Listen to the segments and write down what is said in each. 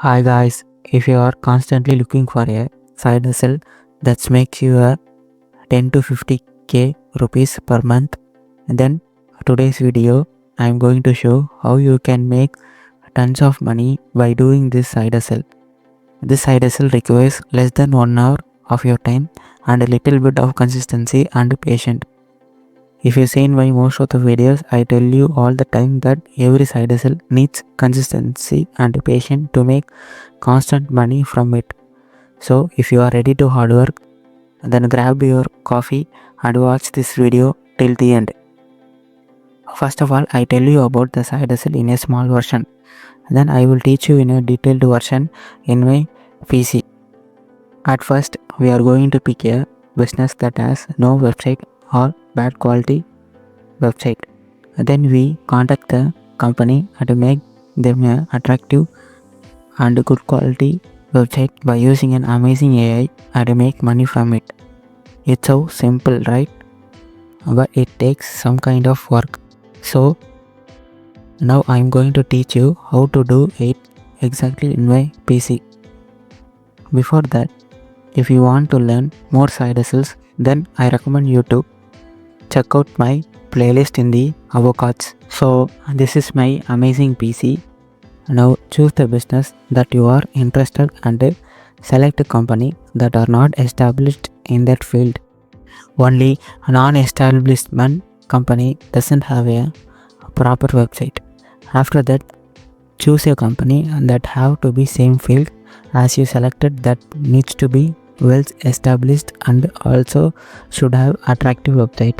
Hi guys, if you are constantly looking for a side hustle that makes you a 10 to 50k rupees per month, then today's video I am going to show how you can make tons of money by doing this side hustle. This side hustle requires less than 1 hour of your time and a little bit of consistency and patience. If you seen my most of the videos, I tell you all the time that every side hustle needs consistency and patience to make constant money from it. So if you are ready to hard work, then grab your coffee and watch this video till the end. First of all, I tell you about the side hustle in a small version. Then I will teach you in a detailed version in my PC. At first, we are going to pick a business that has no website or bad quality website. Then we contact the company and make them a attractive and good quality website by using an amazing AI and make money from it. It's so simple, right? But it takes some kind of work. So now I'm going to teach you how to do it exactly in my PC. Before that, if you want to learn more side hustles, then I recommend you to check out my playlist in the avocados. So this is my amazing PC. Now choose the business that you are interested and select a company that are not established in that field. Only a non-establishment company doesn't have a proper website. After that, choose a company that have to be same field as you selected, that needs to be well established and also should have attractive website.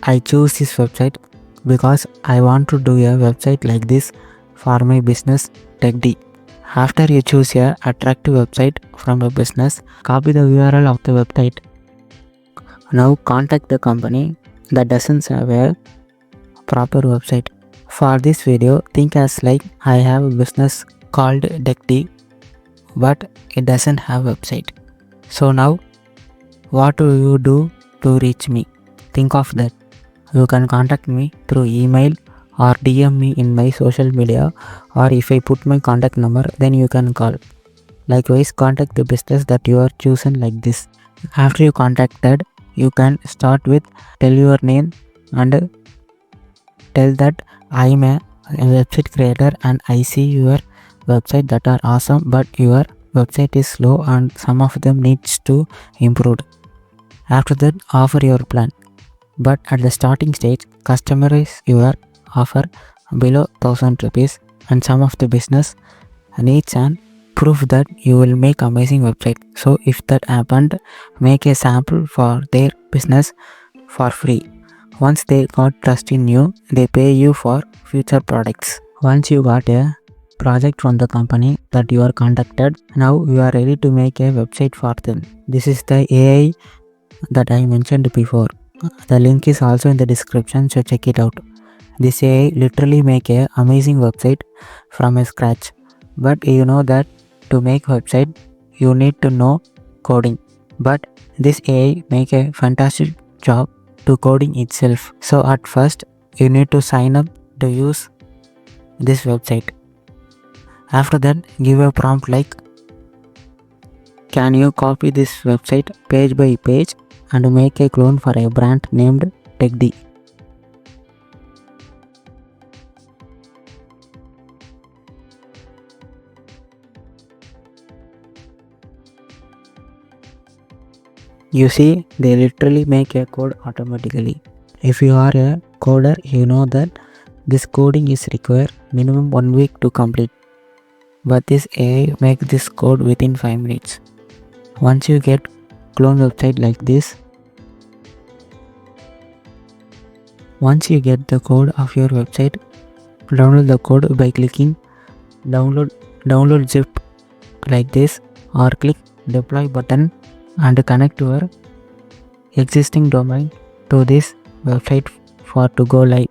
I choose this website because I want to do a website like this for my business TechD. After you choose a attractive website from a business, copy the URL of the website. Now contact the company that doesn't have a proper website. For this video, think as like I have a business called TechD, but it doesn't have website. So now, what do you do to reach me? Think of that. You can contact me through email or DM me in my social media, or if I put my contact number, then you can call. Likewise, contact the business that you are chosen like this. After you contacted, you can start with tell your name and tell that I am a website creator and I see your website that are awesome, but your website is slow and some of them needs to improve. After that, offer your plan. But at the starting stage, customize your offer below 1000 rupees, and some of the business needs and proof that you will make amazing website. So if that happened, make a sample for their business for free. Once they got trust in you, they pay you for future products. Once you got a project from the company that you are contacted, now you are ready to make a website for them. This is the AI that I mentioned before. The link is also in the description, so check it out. This AI literally make a amazing website from a scratch. But you know that to make website, you need to know coding. But this AI make a fantastic job to coding itself. So at first, you need to sign up to use this website. After that, give a prompt like, can you copy this website page by page and make a clone for a brand named TechD. You see, they literally make a code automatically. If you are a coder, you know that this coding is required minimum 1 week to complete. But this AI makes this code within 5 minutes. Once you get clone website like this, once you get the code of your website, download the code by clicking download zip like this, or click deploy button and connect your existing domain to this website for to go live.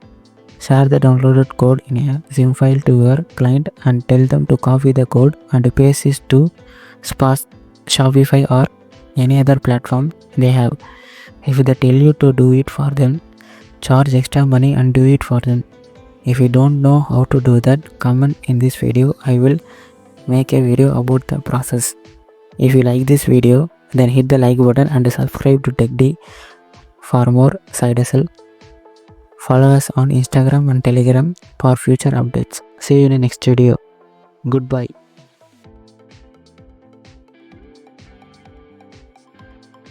Share the downloaded code in a zip file to your client and tell them to copy the code and paste it to Shopify or any other platform they have. If they tell you to do it for them, charge extra money and do it for them. If you don't know how to do that, comment in this video. I will make a video about the process. If you like this video, then hit the like button and subscribe to TechD for more side hustle. Follow us on Instagram and Telegram for future updates. See you in the next video. Goodbye.